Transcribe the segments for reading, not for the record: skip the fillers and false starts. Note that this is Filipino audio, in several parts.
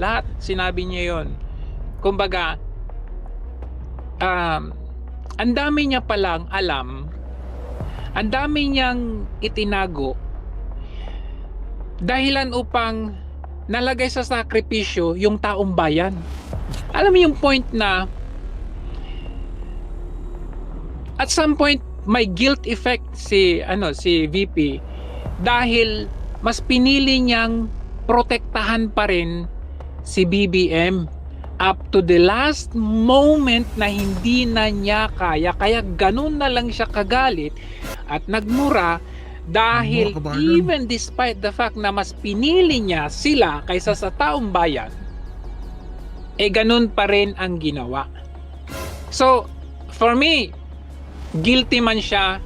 Lahat sinabi niya yon. Kumbaga, ang dami niya palang alam, ang dami niyang itinago, dahilan upang nalagay sa sakripisyo yung taong bayan. Alam mo yung point na at some point may guilt effect si VP dahil mas pinili niyang protektahan pa rin si BBM up to the last moment na hindi na niya kaya ganun na lang siya kagalit at nagmura dahil even despite the fact na mas pinili niya sila kaysa sa taong bayan, ganun pa rin ang ginawa. So for me, guilty man siya,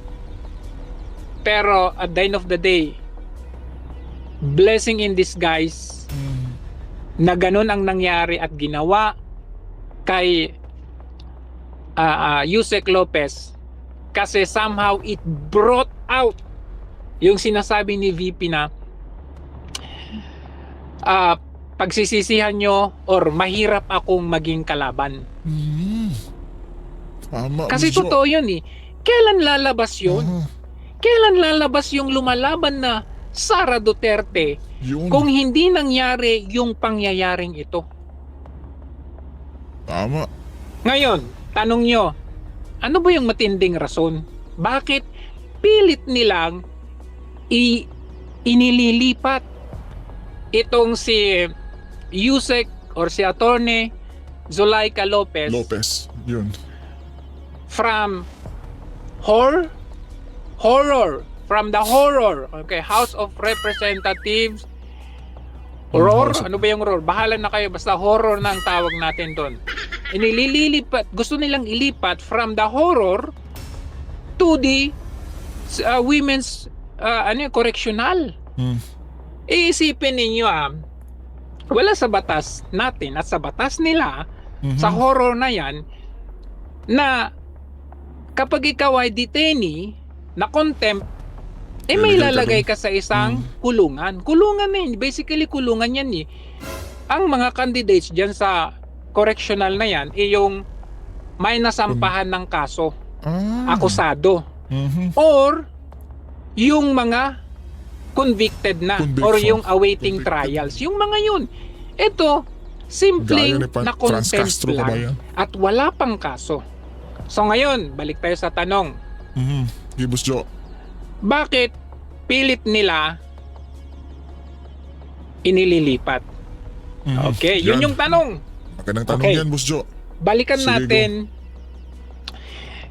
pero at the end of the day, blessing in disguise na ganun ang nangyari at ginawa kay Yusek Lopez, kasi somehow it brought out yung sinasabi ni VP na pagsisisihan nyo or mahirap akong maging kalaban. Tama, Kasi Busjo. totoo yun eh. Kailan lalabas yun? Kailan lalabas yung lumalaban na Sara Duterte Yun. kung hindi nangyari yung pangyayaring ito? Tama. Ngayon, tanong nyo, ano ba yung matinding rason? Bakit pilit nilang inililipat itong si Yusek or si Attorney Zulaika Lopez Yun. from from the horror, okay, House of Representatives, roar, ano ba yung roar? Bahala na kayo, basta horror na ang tawag natin doon. Inililipat, gusto nilang ilipat from the horror to the women's correctional. Iisipin ninyo wala sa batas natin at sa batas nila sa horror na yan na kapag ikaw ay detainee na contempt, may lalagay ka sa isang kulungan. Kulungan na yun. Basically, kulungan yan eh. Ang mga candidates dyan sa correctional na yan, yung may nasampahan ng kaso, akusado. Or, yung mga convicted na, or yung awaiting trials. Yung mga yun. Ito, simpleng na contempt lang. At wala pang kaso. So ngayon, balik tayo sa tanong. Busjo. Bakit pilit nila inililipat? Okay, yun yung tanong. Magandang tanong yan, Busjo. Balikan Sige, natin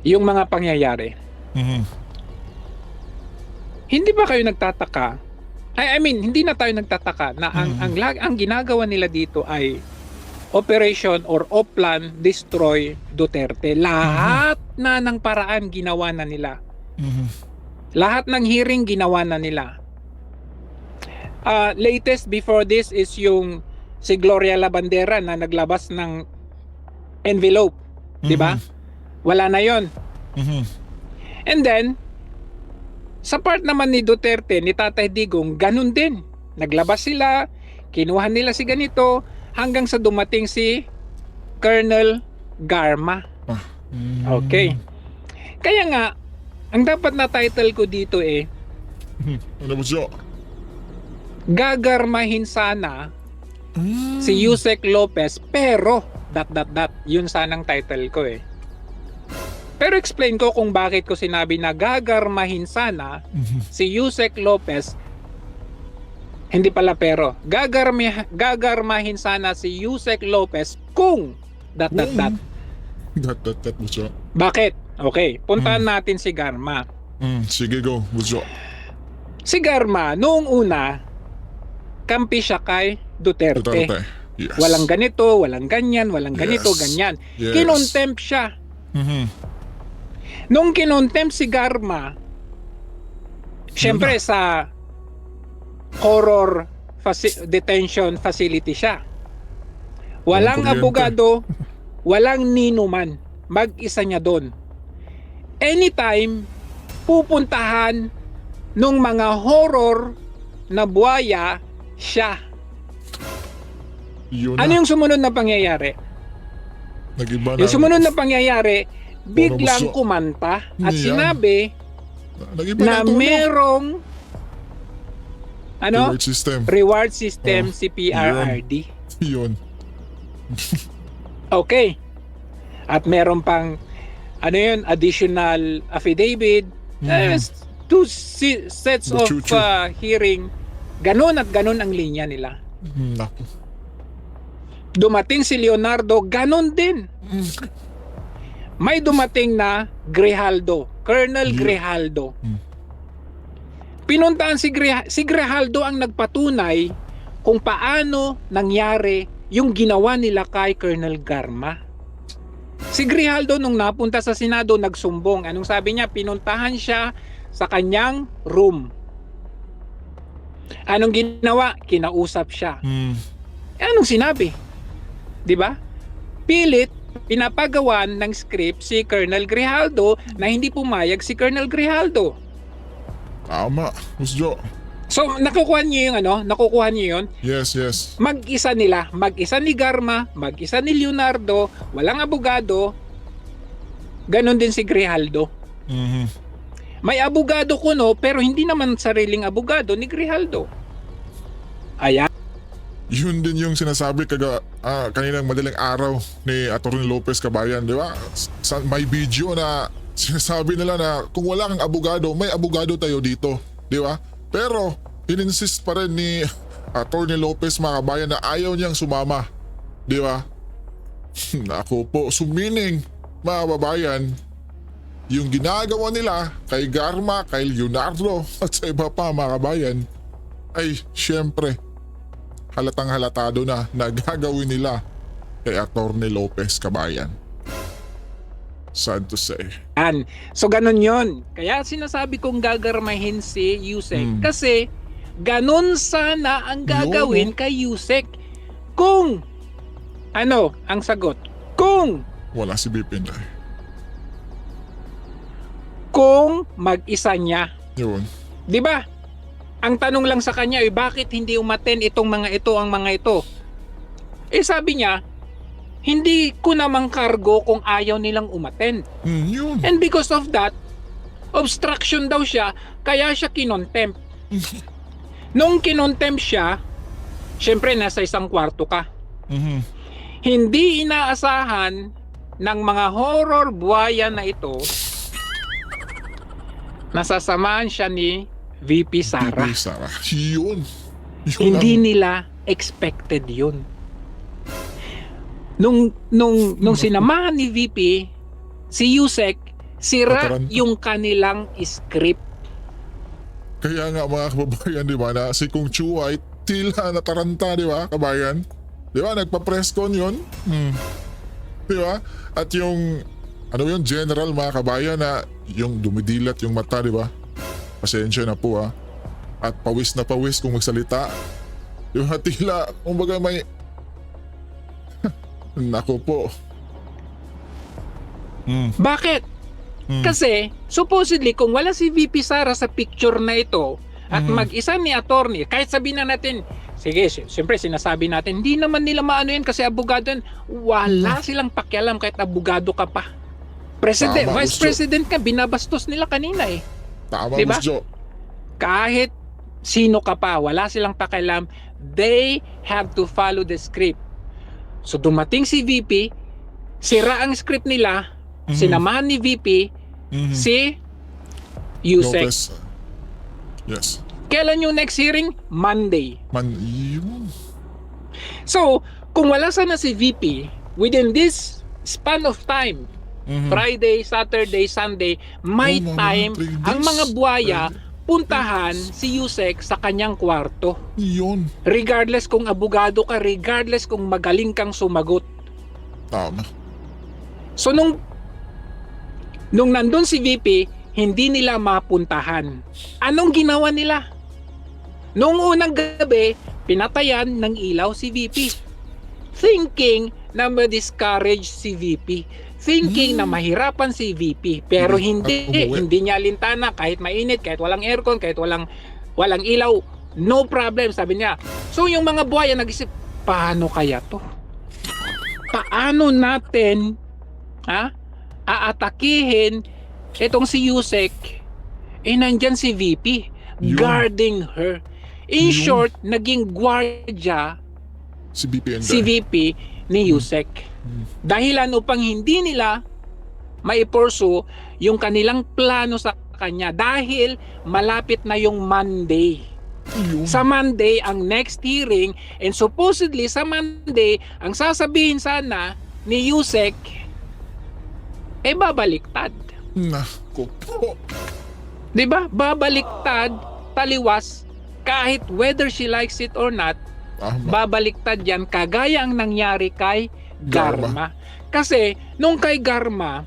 yung mga pangyayari. Hindi ba kayo nagtataka? I mean, hindi na tayo nagtataka na ang ginagawa nila dito ay Operation or Oplan Destroy Duterte. Lahat na ng paraan ginawa na nila. Lahat ng hearing ginawa na nila. Latest before this is yung si Gloria Labandera na naglabas ng envelope, 'di ba? Wala na 'yon. And then sa part naman ni Duterte, ni Tatay Digong, ganun din. Naglabas sila, kinuha nila si ganito hanggang sa dumating si Colonel Garma. Okay. Kaya nga ang dapat na title ko dito Ano, Busjo? gagarmahin sana si Yusek Lopez pero ... Yun sanang title ko Pero explain ko kung bakit ko sinabi na gagarmahin sana si Yusek Lopez. Hindi pala pero. Gagarmahin sana si Yusek Lopez kung ... Busjo. Bakit? Okay, puntahan natin si Garma. Sige, go, Busjo. Si Garma, noong una, kampi siya kay Duterte. Yes. Walang ganito, walang ganyan, walang ganito, Yes. ganyan. Yes. Kinontempt siya. Nung kinontempt si Garma, syempre sa horror detention facility siya. Walang kuryente. abogado, walang ninuman. Mag-isa niya doon. Anytime, pupuntahan nung mga horror na buhaya siya. Yun Ano na. yung sumunod na pangyayari? Nag-iba na. Yung sumunod na pangyayari, biglang gusto. kumanta at Yan. sinabi Nag-iba na na tono. merong Reward system. reward system Oh, si PRRD. Yun. Okay. At meron pang additional affidavit, two sets The of choo-choo. hearing. Ganon at ganon ang linya nila. Naku. Dumating si Leonardo, ganon din. May dumating na Grijaldo, Colonel Grijaldo. Pinuntahan si Grijaldo ang nagpatunay kung paano nangyari yung ginawa nila kay Colonel Garma. Si Grijaldo nung napunta sa Senado nagsumbong. Anong sabi niya? Pinuntahan siya sa kanyang room. Anong ginawa? Kinausap siya. Anong sinabi? 'Di ba? Pilit pinapagawan ng script si Colonel Grijaldo na hindi pumayag si Colonel Grijaldo. Tama. Boss Joe. So nakukuha niyo yung nakukuha niyo yun? Yes, yes. Mag-isa nila, mag-isa ni Garma, mag-isa ni Leonardo, walang abogado. Ganon din si Grijaldo. May abogado kuno pero hindi naman sariling abogado ni Grijaldo. Ayan. Yun din yung sinasabi kaninang madaling araw ni Atty. Lopez Cabayan, di ba? May video na sinasabi nila na kung wala kang abogado, may abogado tayo dito, di ba? Pero ininsist pa rin ni Atty. Lopez mga kabayan na ayaw niyang sumama, di ba? Naku po, sumining mga kababayan, yung ginagawa nila kay Garma, kay Leonardo at sa iba pa mga kabayan ay syempre halatang halatado na gagawin nila kay Atty. Lopez Cabayan. Sad to say. So ganun yon. Kaya sinasabi kong gagarmahin si Yusek kasi ganun sana ang gagawin kay Yusek kung ang sagot? Kung Wala si BP na. kung mag-isa niya. Yun. 'Di ba? Ang tanong lang sa kanya ay bakit hindi umaten ang mga ito? Sabi niya, hindi ko namang kargo kung ayaw nilang umaten. Yun. And because of that, obstruction daw siya, kaya siya kinontempt. Nung kinontempt siya, syempre nasa isang kwarto ka. Hindi inaasahan ng mga horror buhaya na ito, nasasamahan siya ni VP Sara. VP Sara. Yun. Hindi nila expected yun. Nung sinamahan ni VP, si Yusek, sira Nataranta. yung kanilang script. Kaya nga mga kababayan, di ba, na si Kung Chuay tila nataranta, di ba, kabayan? Di ba, nagpa-press con yun? Di ba? At yung, general mga kabayan na yung dumidilat yung mata, di ba? Pasensya na po At pawis na pawis kung magsalita. Di ba, tila, kumbaga may... Naku po. Bakit? Kasi supposedly kung wala si VP Sara sa picture na ito at mag-isa ni attorney, kahit sabihin na natin, sige, siyempre sinasabi natin, hindi naman nila maano yan kasi abogado yan. Wala silang pakialam kahit abogado ka pa. President, Tama, Vice Gusto. President ka, binabastos nila kanina eh. Tama, Diba? Boss Joe. Kahit sino ka pa, wala silang pakialam. They have to follow the script. So dumating si VP, sira ang script nila, sinamahan ni VP, si Yusek. Lopez. Yes. Kailan yung next hearing? Monday. Yun. So, kung wala sana si VP, within this span of time, Friday, Saturday, Sunday, may Oh, mga time 3 days. ang mga buhaya puntahan si Yusek sa kanyang kwarto. Yun. Regardless kung abogado ka, regardless kung magaling kang sumagot. Tama. So nung nandun si VP, hindi nila mapuntahan. Anong ginawa nila? Noong unang gabi, pinatayan ng ilaw si VP. Thinking na ma-discourage si VP. Thinking na mahirapan si VP. Pero hindi. At umuwi. Hindi niya lintana kahit mainit, kahit walang aircon, kahit walang ilaw. No problem, sabi niya. So yung mga buhaya nag-isip, paano kaya to? Paano natin aatakihin itong si Yusek? Nandyan si VP Yun. guarding her. In Yun. short, naging gwardiya Si VP and si VP ni Yusek. Dahilan upang hindi nila maipursu yung kanilang plano sa kanya dahil malapit na yung Monday. Yun. Sa Monday ang next hearing, and supposedly sa Monday ang sasabihin sana ni Yusek babaliktad. Nako po. 'Di ba? Babaliktad, taliwas, kahit whether she likes it or not, Tama. babaliktad yan kagaya ang nangyari kay Garma. Kasi nung kay Garma,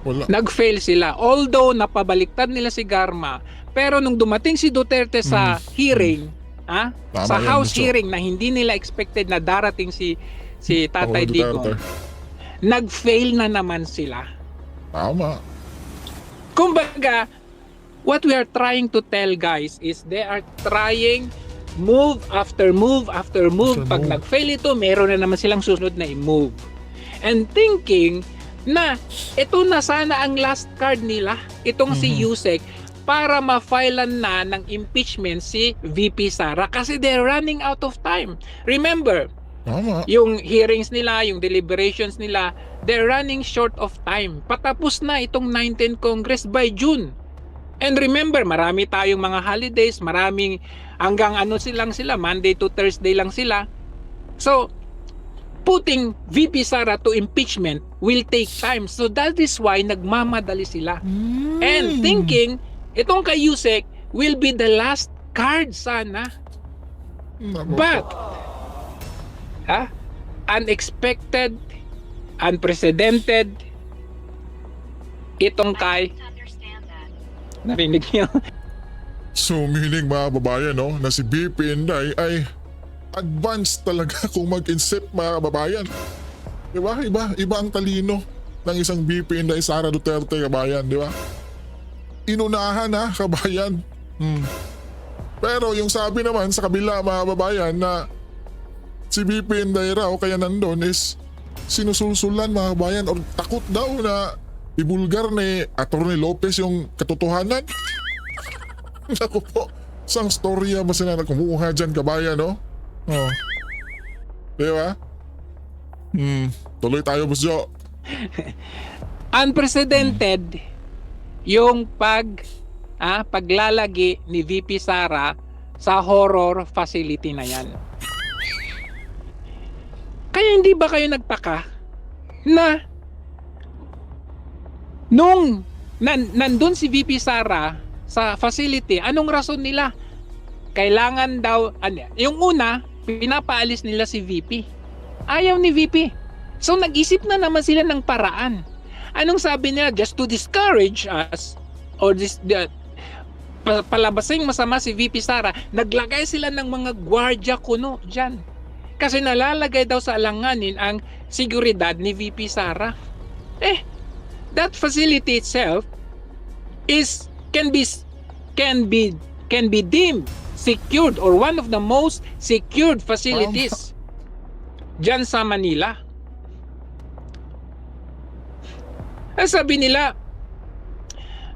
Wala. nag-fail sila. Although napabaliktad nila si Garma, pero nung dumating si Duterte sa hearing, Tama sa yan, House Gusto. hearing na hindi nila expected na darating si Tatay Paolo Digong, Duterte. nag-fail na naman sila. Tama. Kumbaga, what we are trying to tell guys is they are trying move after move after move. After Pag move. nag-fail ito, meron na naman silang susunod na i-move. And thinking na ito na sana ang last card nila, itong si Yusek, para ma-filean na ng impeachment si VP Sara kasi they're running out of time. Remember, Tama. yung hearings nila, yung deliberations nila, they're running short of time. Patapos na itong 19th Congress by June. And remember, marami tayong mga holidays, maraming hanggang sila, Monday to Thursday lang sila. So, putting VP Sara to impeachment will take time. So that is why nagmamadali sila. And thinking, itong kay Yusek will be the last card sana. Nako But, po. unexpected, unprecedented, itong kay, narinig niyo? So meaning mga babayan no, na si BP Inday ay advanced talaga kung mag-insip mga kababayan. Diba? Iba ang talino ng isang BP Inday Sara Duterte kabayan, di ba? Inunahan kabayan. Pero yung sabi naman sa kabila mga kababayan na si BP Inday raw kaya nandun is sinusulsulan mga kabayan or takot daw na ibulgar ni Atty. Lopez yung katotohanan. Naku po, isang storya ba sila na kumuha dyan kabayan, no? Oh. Di ba? Tuloy tayo, Boss Jo. Unprecedented yung paglalagi ni VP Sara sa horror facility na yan. Kaya hindi ba kayo nagtaka na nung nandun si VP Sara sa facility, anong rason nila? Kailangan daw, yung una, pinapaalis nila si VP. Ayaw ni VP. So nag-isip na naman sila ng paraan. Anong sabi nila? Just to discourage us or palabasing masama si VP Sara, naglagay sila ng mga gwardiya kuno dyan. Kasi nalalagay daw sa alanganin ang seguridad ni VP Sara. That facility itself can be deemed secured or one of the most secured facilities dyan sa Manila. Sabi nila,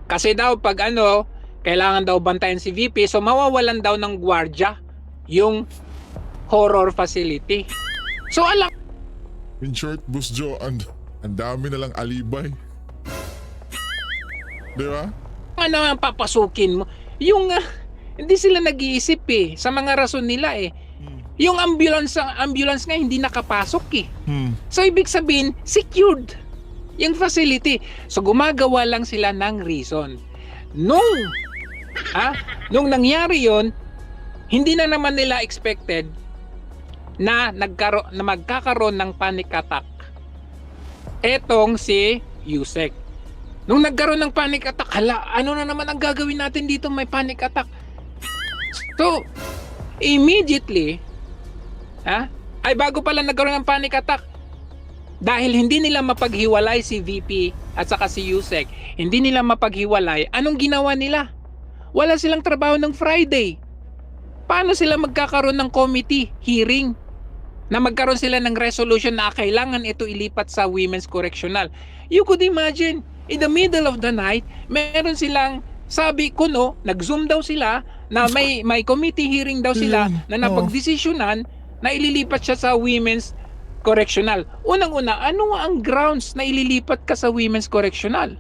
kasi daw pag kailangan daw bantayan si VP, so mawawalan daw ng gwardiya yung horror facility. So In short, Boss Jo, ang dami na lang alibay. Di ba? ano ang papasukin mo? Yung hindi sila nag-iisip sa mga rason nila Yung ambulance nga hindi nakapasok So ibig sabihin, secured yung facility. So gumagawa lang sila ng reason. Nung nangyari yon, hindi na naman nila expected na magkakaroon ng panic attack etong si Yusek. Nung nagkaroon ng panic attack, ano na naman ang gagawin natin dito, may panic attack. So, immediately, bago pala nagkaroon ng panic attack, dahil hindi nila mapaghiwalay si VP at saka si Yusek, hindi nila mapaghiwalay, anong ginawa nila? Wala silang trabaho ng Friday. Paano sila magkakaroon ng committee hearing na magkaroon sila ng resolution na kailangan ito ilipat sa Women's Correctional? You could imagine, in the middle of the night, meron silang, sabi ko no, nag-zoom daw sila na may committee hearing daw sila na napagdesisyonan na ililipat siya sa Women's Correctional. Unang-una, ano ang grounds na ililipat ka sa Women's Correctional?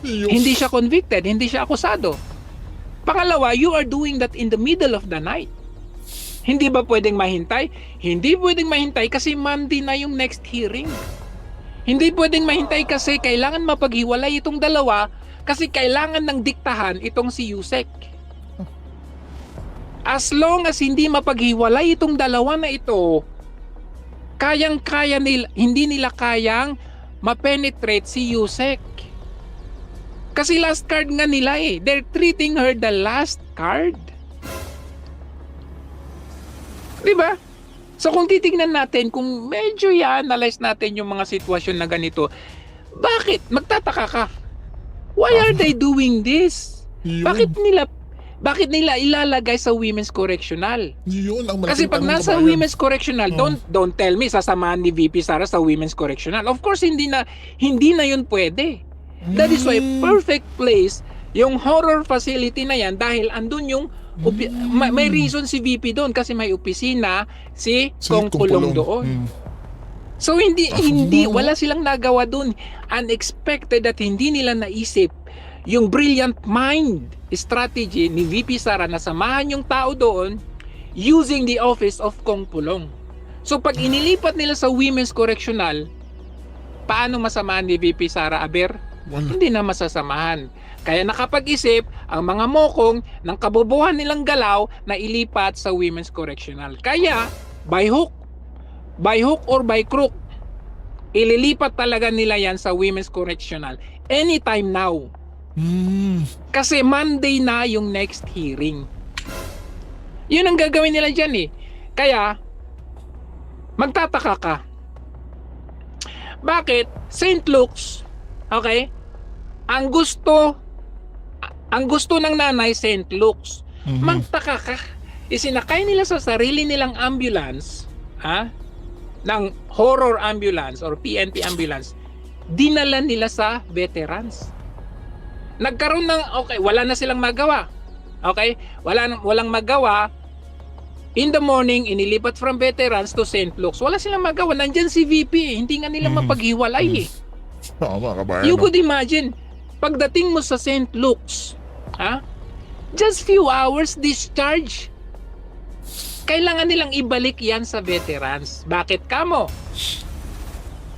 Hindi siya convicted, hindi siya akusado. Pangalawa, you are doing that in the middle of the night. Hindi ba pwedeng mahintay? Hindi pwedeng mahintay kasi Monday na yung next hearing. Hindi pwedeng mahintay kasi kailangan mapaghiwalay itong dalawa kasi kailangan ng diktahan itong si Yusek. As long as hindi mapaghiwalay itong dalawa na ito, kayang-kaya nila, hindi nila kayang mapenetrate si Yusek. Kasi last card nga nila eh. They're treating her the last card. Diba? So kung titignan natin, kung medyo i-analyze natin yung mga sitwasyon na ganito, bakit? Magtataka ka. Why are they doing this? Bakit nila ilalagay sa Women's Correctional? Yun ang malaking Kasi pag tanong, nasa kabayan. Women's Correctional, don't tell me sasamahan ni VP Sara sa Women's Correctional. Of course, hindi na yun pwede. That is why perfect place yung horror facility na yan dahil andun yung may reason si VP doon kasi may opisina si Kong Pulong doon. So hindi wala silang nagawa doon. Unexpected at hindi nila naisip yung brilliant mind strategy ni VP Sara na samahan yung tao doon using the office of Kong Pulong. So pag inilipat nila sa Women's Correctional, paano masamahan ni VP Sara Aber? Hindi na masasamahan. Kaya nakapag-isip ang mga mokong ng kabobohan nilang galaw na ilipat sa Women's Correctional. Kaya by hook or by crook, ililipat talaga nila yan sa Women's Correctional anytime now. Kasi Monday na yung next hearing. Yun ang gagawin nila dyan eh. Kaya magtataka ka. Bakit St. Luke's, okay, ang gusto ng nanay St. Luke's. Magtaka ka, isinakay nila sa sarili nilang ambulance, ng horror ambulance or PNP ambulance, dinala nila sa veterans. Nagkaroon ng, okay, wala na silang magawa. Okay? Walang magawa. In the morning, inilipat from veterans to St. Luke's. Wala silang magawa. Nandyan si VP. Hindi nga nila mapaghiwalay eh. Tama, kabayan. You could imagine, pagdating mo sa St. Luke's, just few hours discharge. Kailangan nilang ibalik yan sa veterans. Bakit kamo?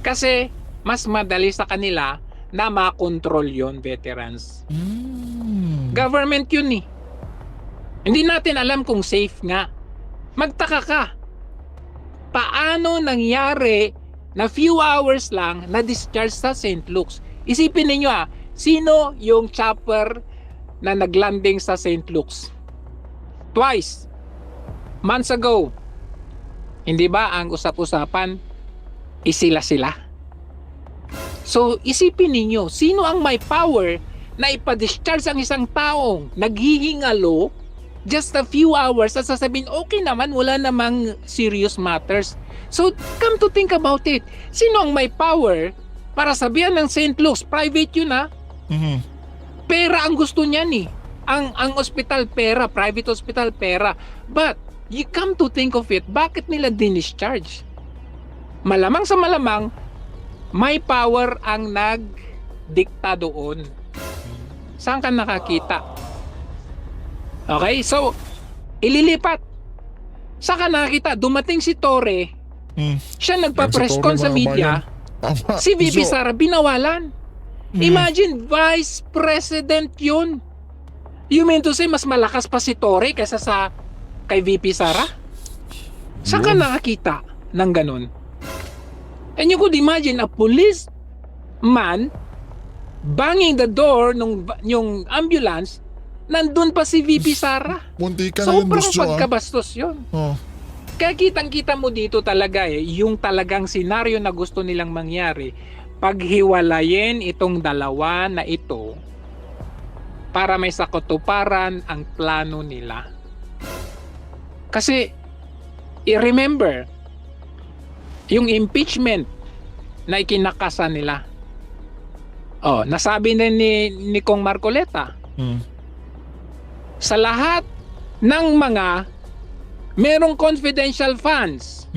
Kasi mas madali sa kanila na makontrol yon veterans. Government yun eh. Hindi natin alam kung safe nga. Magtaka ka. Paano nangyari na few hours lang na discharge sa St. Luke's? Isipin ninyo sino yung chopper na naglanding sa St. Luke's? Twice. Months ago. Hindi ba ang usap-usapan sila? So isipin ninyo, sino ang may power na ipa-discharge ang isang taong naghihingalo just a few hours at sasabihin okay naman, wala namang serious matters. So come to think about it, sino ang may power para sabihan ng St. Luke's, private yun pera ang gusto niya ni. Ang ospital pera, private hospital pera. But you come to think of it, bakit nila dinischarge? Malamang sa malamang may power ang nagdikta doon. Saan ka nakakita? Okay, so ililipat. Saan ka nakakita? Dumating si Torre. Siya nagpa-press con sa media. Si VP Sara binawalan. Imagine, Vice President yun. You mean to say mas malakas pa si Torre kaysa sa kay VP Sara? Saan ka nakakita ng ganun? And you could imagine a policeman banging the door yung ambulance, nandun pa si VP Sara. Munti ka na lang Sobrang gusto pagkabastos yun. Kaya kitang-kita mo dito talaga yung talagang senaryo na gusto nilang mangyari. Paghiwalayin itong dalawa na ito para may sakotuparan ang plano nila. Kasi, i-remember, yung impeachment na ikinakasan nila. Oh, nasabi na ni Kong Marcoleta, sa lahat ng mga merong confidential funds,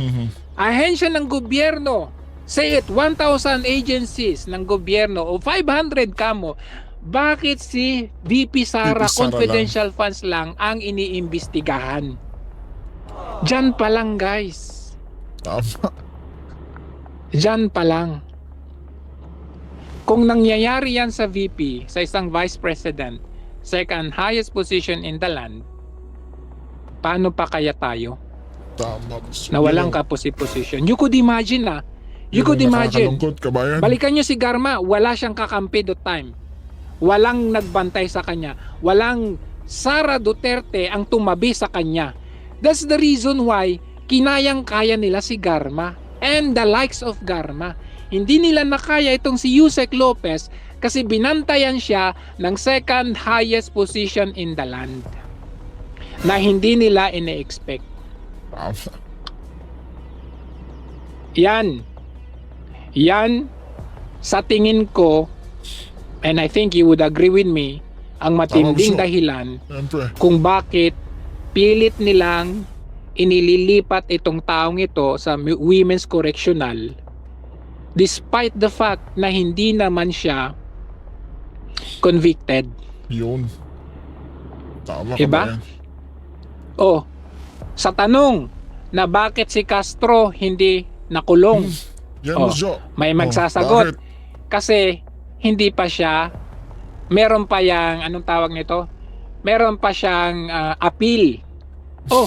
ahensya ng gobyerno, say it, 1,000 agencies ng gobyerno o 500 kamo, bakit si VP Sara VP Sara confidential funds lang ang iniimbestigahan? Diyan pa lang, guys. Tama. Diyan pa lang. Kung nangyayari yan sa VP, sa isang vice president, second highest position in the land, paano pa kaya tayo Tama. na walang kaposi-position? You could imagine You could imagine. Nakakalungkot, kabayan. Balikan nyo si Garma, wala siyang kakampi that time. Walang nagbantay sa kanya. Walang Sara Duterte ang tumabi sa kanya. That's the reason why kinayang-kaya nila si Garma and the likes of Garma. Hindi nila nakaya itong si Yusek Lopez kasi binantayan siya ng second highest position in the land na hindi nila ine-expect. Tama. Yan sa tingin ko, and I think you would agree with me, ang matinding Tama, dahilan Siyempre. kung bakit pilit nilang inililipat itong taong ito sa Women's Correctional despite the fact na hindi naman siya convicted. Yun. Tama, Diba? kabayan. Oh, sa tanong na bakit si Castro hindi nakulong, Yan, Oh, Boss Jo. may Oh, magsasagot. bakit? Kasi hindi pa siya, meron pa yang, anong tawag nito? Meron pa siyang appeal. Oh,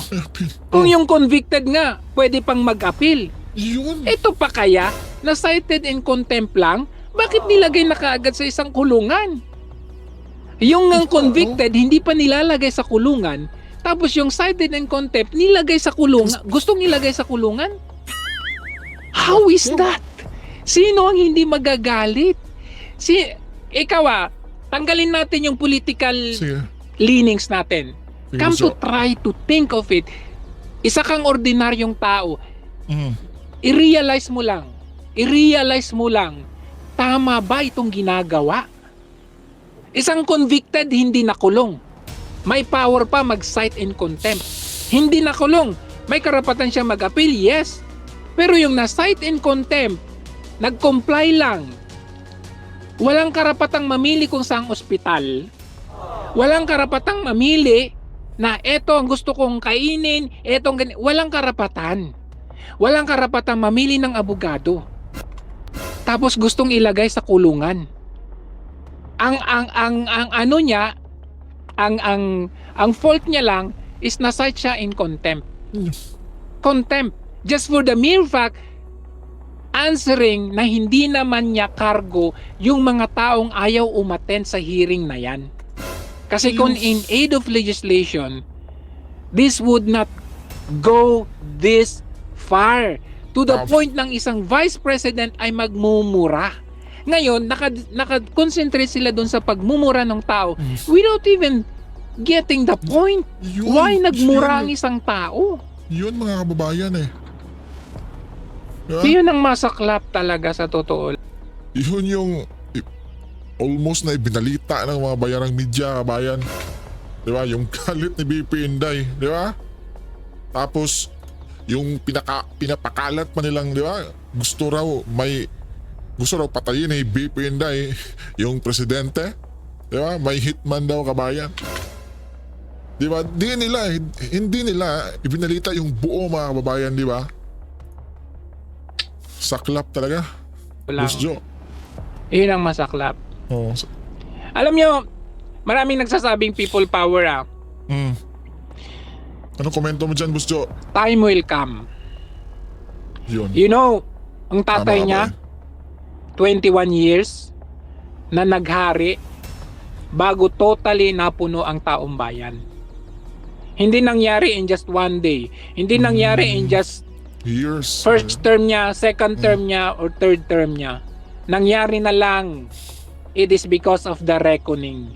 kung yung convicted nga, pwede pang mag-appeal. Yun. Ito pa kaya, na cited in contempt lang, bakit nilagay na kaagad sa isang kulungan? Yung ang convicted, hindi pa nilalagay sa kulungan, tapos yung cited in contempt, nilagay sa kulungan, gustong nilagay sa kulungan? How is that? Sino ang hindi magagalit? Ikaw tanggalin natin yung political Sige. leanings natin. Sige, Come Boss to Jo. try to think of it. Isa kang ordinaryong tao. Mm. I-realize mo lang, tama ba itong ginagawa? Isang convicted, hindi nakulong. May power pa mag-cite in contempt. Hindi nakulong. May karapatan siya mag-appeal, yes. Pero yung na-cite in contempt, nag-comply lang. Walang karapatang mamili kung saang ospital. Walang karapatang mamili na eto ang gusto kong kainin, etong ganito. Walang karapatan. Walang karapatang mamili ng abogado. Tapos gustong ilagay sa kulungan. Ang fault niya lang is na-cite siya in contempt. Contempt. Just for the mere fact answering na hindi naman niya cargo yung mga taong ayaw umattend sa hearing na yan. Kasi kung in aid of legislation, this would not go this far to the point ng isang vice president ay magmumura. Ngayon, naka-concentrate sila dun sa pagmumura ng tao without even getting the point. Yun. Why nagmura ang isang tao? Yun, mga kababayan eh. Diba? Yun ang masaklap talaga sa totoo. Yun yung almost na ibinalita ng mga bayarang media, kabayan. Diba? Yung galit ni BP Inday. Diba? Tapos, yung pinapakalat pa nilang, diba? Gusto raw patayin ni BP Inday yung presidente. Diba? May hitman daw, kabayan. Diba? Hindi nila ibinalita yung buo, mga kababayan, diba? Saklap talaga. Lang. Boss Jo. Yun ang masaklap. Oh. Alam nyo, maraming nagsasabing people power Anong komento mo dyan, Boss Jo? Time will come. Yun. You know, ang tatay Tama niya, 21 years na naghari bago totally napuno ang taong bayan. Hindi nangyari in just one day. Hindi nangyari in just Years. first term niya, second term niya, or third term niya. Nangyari na lang. It is because of the reckoning.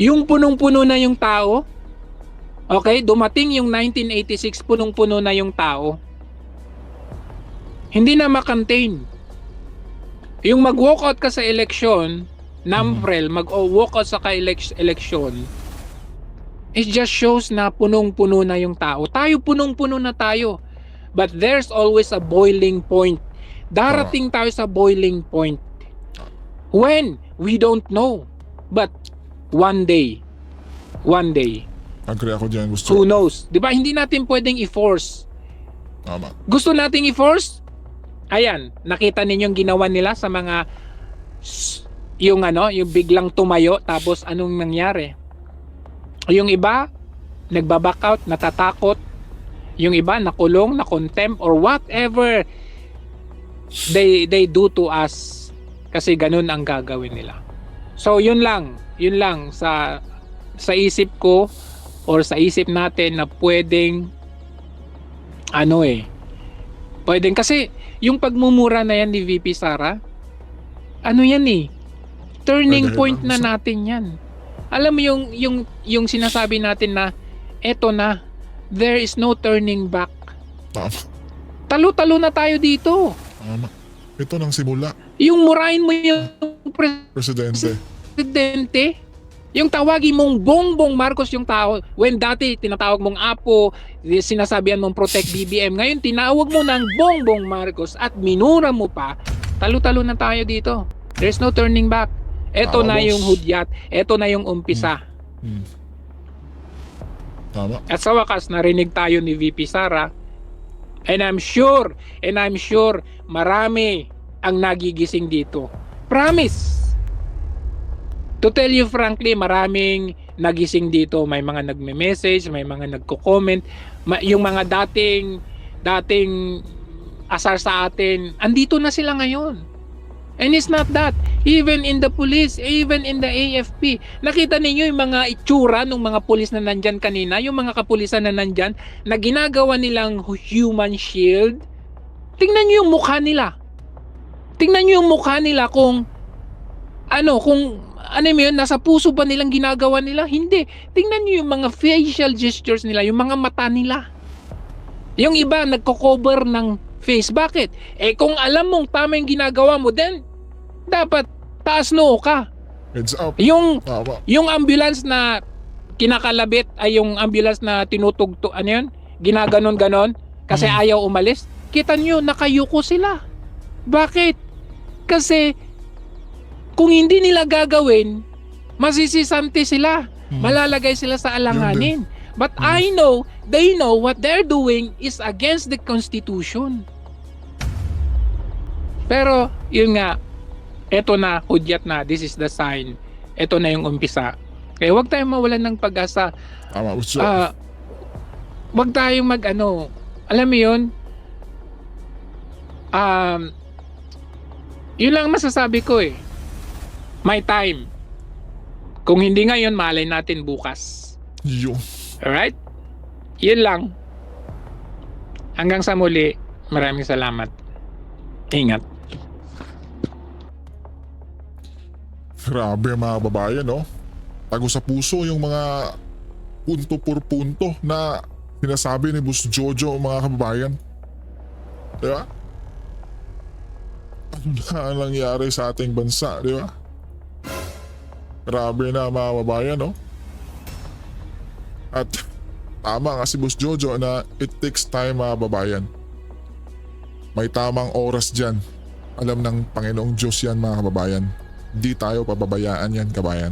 Yung punong-puno na yung tao, Okay, dumating yung 1986, punong-puno na yung tao. Hindi na makontain. Yung mag-walkout ka sa eleksyon, Namprel, mag-walkout sa eleksyon, it just shows na punong-puno na yung tao. Tayo, punong-puno na tayo. But there's always a boiling point. Darating tayo sa boiling point. When? We don't know. But one day, Agree ako dyan. Gusto. who knows? Di ba? Hindi natin pwedeng i-force. Tama. Gusto nating i-force? Ayan, nakita ninyong ginawa nila sa mga yung biglang tumayo tapos anong nangyari? Yung iba nagba-back out, natatakot. Yung iba nakulong, na-contempt or whatever they do to us kasi ganun ang gagawin nila. So yun lang sa isip ko or sa isip natin na pwedeng pwedeng kasi yung pagmumura na yan ni VP Sara, turning Pwede point na. na natin yan. Alam mo yung sinasabi natin na eto na, there is no turning back. Tama. Talo-talo na tayo dito. Tama. Ito nang simula. Yung murahin mo yung Presidente. presidente, yung tawagin mong Bongbong Marcos yung tao, when dati tinatawag mong Apo, sinasabihan mong Protect BBM, ngayon tinawag mo ng Bongbong Marcos at minura mo pa, talo-talo na tayo dito. There's no turning back. Eto Tama, na boss. yung hudyat, eto na yung umpisa. Hmm. Tama. At sa wakas, narinig tayo ni VP Sara, and I'm sure marami ang nagigising dito. Promise! To tell you frankly, maraming nagising dito. May mga nagme-message, may mga nagko-comment. Yung mga dating asar sa atin, andito na sila ngayon. And it's not that. Even in the police, even in the AFP, nakita ninyo yung mga itsura ng mga pulis na nandyan kanina, yung mga kapulisan na nandyan, na ginagawa nilang human shield. Tingnan nyo yung mukha nila. Tingnan nyo yung mukha nila kung nasa puso ba nilang ginagawa nila? Hindi. Tingnan nyo yung mga facial gestures nila, yung mga mata nila. Yung iba nagko-cover ng face. Bakit? Kung alam mong tama yung ginagawa mo, then dapat taas noo ka. Heads up. Tama. Yung ambulance na kinakalabit ay yung ambulance na tinutugto, ginaganon-ganon kasi ayaw umalis. Kita nyo, nakayuko sila. Bakit? Kasi kung hindi nila gagawin, masisisante sila. Malalagay sila sa alanganin. But I know, they know what they're doing is against the Constitution. Pero, yun nga, eto na, hudyat na, this is the sign. Eto na yung umpisa. Kaya huwag tayong mawalan ng pag-asa. Tama. Gusto. Huwag tayong alam mo yun, yun lang masasabi ko My time. Kung hindi ngayon, malay natin bukas. Yo. Alright? Yun lang. Hanggang sa muli, maraming salamat. Ingat. Grabe mga babayan, no? Tago sa puso yung mga punto por punto na sinasabi ni Boss Jojo, mga kababayan. Diba? Ano na ang nangyari sa ating bansa, di ba? Grabe na mga babayan, no? At tama nga si Boss Jojo na it takes time mga babayan. May tamang oras dyan. Alam ng Panginoong Diyos yan mga kababayan. Di tayo pababayaan yan kabayan.